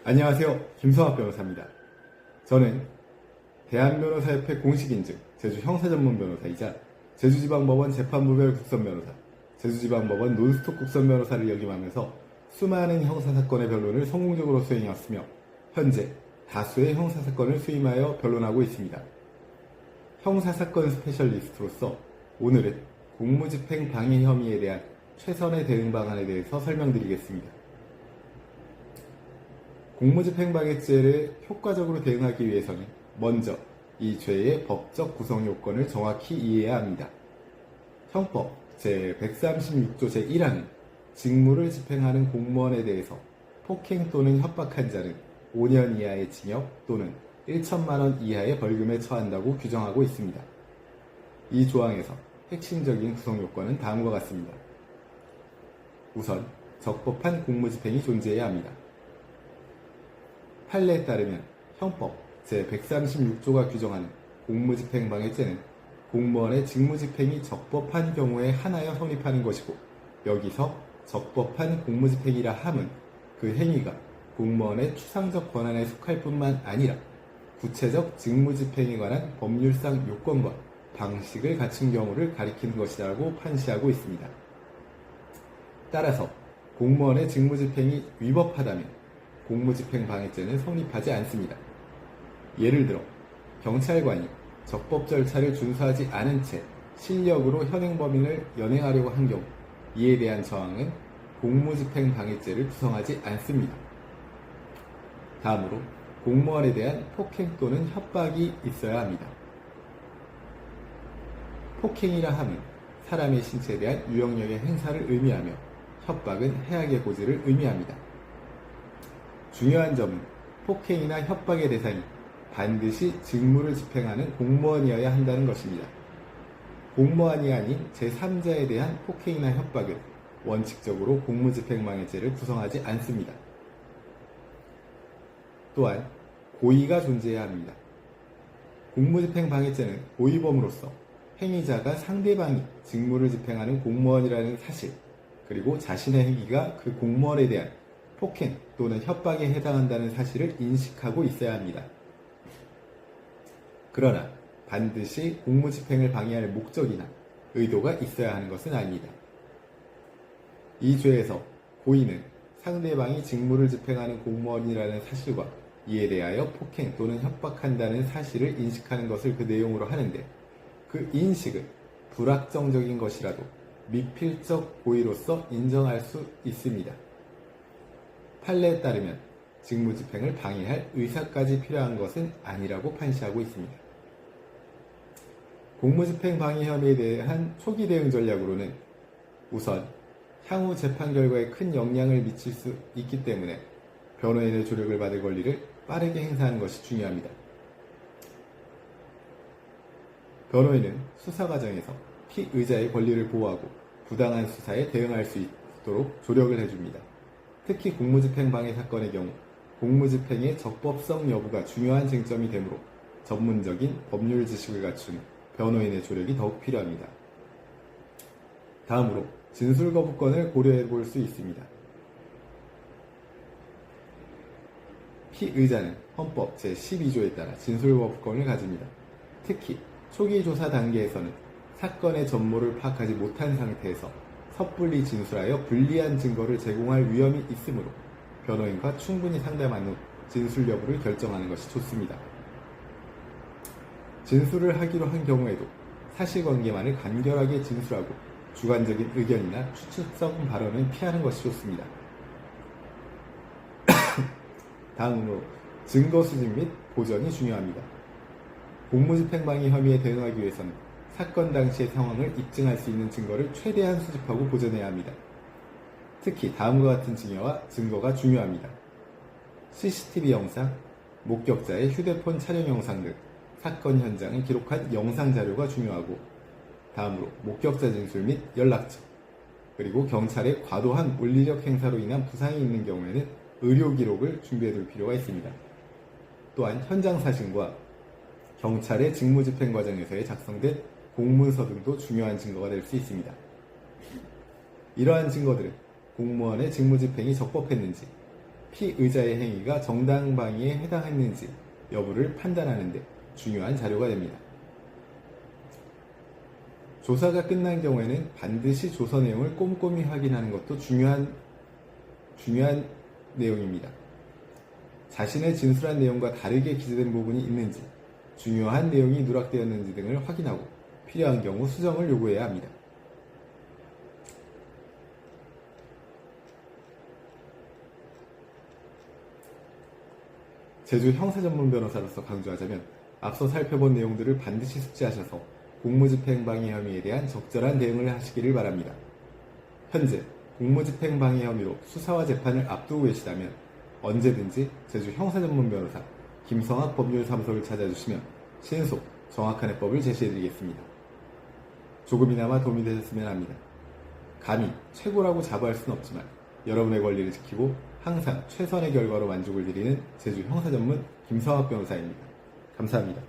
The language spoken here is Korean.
안녕하세요. 김성학 변호사입니다. 저는 대한변호사협회 공식인증 제주 형사전문변호사이자 제주지방법원 재판부별 국선변호사, 제주지방법원 논스톱 국선변호사를 역임하면서 수많은 형사사건의 변론을 성공적으로 수행해왔으며 현재 다수의 형사사건을 수임하여 변론하고 있습니다. 형사사건 스페셜리스트로서 오늘은 공무집행 방해 혐의에 대한 최선의 대응 방안에 대해서 설명드리겠습니다. 공무집행방해죄를 효과적으로 대응하기 위해서는 먼저 이 죄의 법적 구성 요건을 정확히 이해해야 합니다. 형법 제136조 제1항은 직무를 집행하는 공무원에 대해서 폭행 또는 협박한 자는 5년 이하의 징역 또는 1천만 원 이하의 벌금에 처한다고 규정하고 있습니다. 이 조항에서 핵심적인 구성 요건은 다음과 같습니다. 우선 적법한 공무집행이 존재해야 합니다. 판례에 따르면 형법 제136조가 규정하는 공무집행방해죄는 공무원의 직무집행이 적법한 경우에 한하여 성립하는 것이고, 여기서 적법한 공무집행이라 함은 그 행위가 공무원의 추상적 권한에 속할 뿐만 아니라 구체적 직무집행에 관한 법률상 요건과 방식을 갖춘 경우를 가리키는 것이라고 판시하고 있습니다. 따라서 공무원의 직무집행이 위법하다면 공무집행방해죄는 성립하지 않습니다. 예를 들어 경찰관이 적법 절차를 준수하지 않은 채 실력으로 현행범인을 연행하려고 한 경우, 이에 대한 저항은 공무집행방해죄를 구성하지 않습니다. 다음으로 공무원에 대한 폭행 또는 협박이 있어야 합니다. 폭행이라 함은 사람의 신체에 대한 유형력의 행사를 의미하며, 협박은 해악의 고지를 의미합니다. 중요한 점은 폭행이나 협박의 대상이 반드시 직무를 집행하는 공무원이어야 한다는 것입니다. 공무원이 아닌 제3자에 대한 폭행이나 협박은 원칙적으로 공무집행방해죄를 구성하지 않습니다. 또한 고의가 존재해야 합니다. 공무집행방해죄는 고의범으로서 행위자가 상대방이 직무를 집행하는 공무원이라는 사실, 그리고 자신의 행위가 그 공무원에 대한 폭행 또는 협박에 해당한다는 사실을 인식하고 있어야 합니다. 그러나 반드시 공무집행을 방해할 목적이나 의도가 있어야 하는 것은 아닙니다. 이 죄에서 고의는 상대방이 직무를 집행하는 공무원이라는 사실과 이에 대하여 폭행 또는 협박한다는 사실을 인식하는 것을 그 내용으로 하는데, 그 인식은 불확정적인 것이라도 미필적 고의로서 인정할 수 있습니다. 판례에 따르면 직무집행을 방해할 의사까지 필요한 것은 아니라고 판시하고 있습니다. 공무집행 방해 혐의에 대한 초기 대응 전략으로는 우선 향후 재판 결과에 큰 영향을 미칠 수 있기 때문에 변호인의 조력을 받을 권리를 빠르게 행사하는 것이 중요합니다. 변호인은 수사 과정에서 피의자의 권리를 보호하고 부당한 수사에 대응할 수 있도록 조력을 해줍니다. 특히 공무집행방해 사건의 경우 공무집행의 적법성 여부가 중요한 쟁점이 되므로 전문적인 법률 지식을 갖춘 변호인의 조력이 더욱 필요합니다. 다음으로 진술 거부권을 고려해 볼 수 있습니다. 피의자는 헌법 제12조에 따라 진술 거부권을 가집니다. 특히 초기 조사 단계에서는 사건의 전모를 파악하지 못한 상태에서 섣불리 진술하여 불리한 증거를 제공할 위험이 있으므로 변호인과 충분히 상담한 후 진술 여부를 결정하는 것이 좋습니다. 진술을 하기로 한 경우에도 사실관계만을 간결하게 진술하고 주관적인 의견이나 추측성 발언은 피하는 것이 좋습니다. 다음으로 증거 수집 및 보전이 중요합니다. 공무집행방해 혐의에 대응하기 위해서는 사건 당시의 상황을 입증할 수 있는 증거를 최대한 수집하고 보존해야 합니다. 특히 다음과 같은 증거가 중요합니다. CCTV 영상, 목격자의 휴대폰 촬영 영상 등 사건 현장을 기록한 영상 자료가 중요하고, 다음으로 목격자 진술 및 연락처, 그리고 경찰의 과도한 물리력 행사로 인한 부상이 있는 경우에는 의료 기록을 준비해둘 필요가 있습니다. 또한 현장 사진과 경찰의 직무집행 과정에서의 작성된 공문서 등도 중요한 증거가 될 수 있습니다. 이러한 증거들은 공무원의 직무집행이 적법했는지, 피의자의 행위가 정당방위에 해당했는지 여부를 판단하는 데 중요한 자료가 됩니다. 조사가 끝난 경우에는 반드시 조서 내용을 꼼꼼히 확인하는 것도 중요한 내용입니다. 자신의 진술한 내용과 다르게 기재된 부분이 있는지, 중요한 내용이 누락되었는지 등을 확인하고 필요한 경우 수정을 요구해야 합니다. 제주 형사전문 변호사로서 강조하자면 앞서 살펴본 내용들을 반드시 숙지하셔서 공무집행방해 혐의에 대한 적절한 대응을 하시기를 바랍니다. 현재 공무집행방해 혐의로 수사와 재판을 앞두고 계시다면 언제든지 제주 형사전문 변호사 김성학 법률사무소를 찾아주시면 신속, 정확한 해법을 제시해드리겠습니다. 조금이나마 도움이 되셨으면 합니다. 감히 최고라고 자부할 수는 없지만 여러분의 권리를 지키고 항상 최선의 결과로 만족을 드리는 제주 형사전문 김성학 변호사입니다. 감사합니다.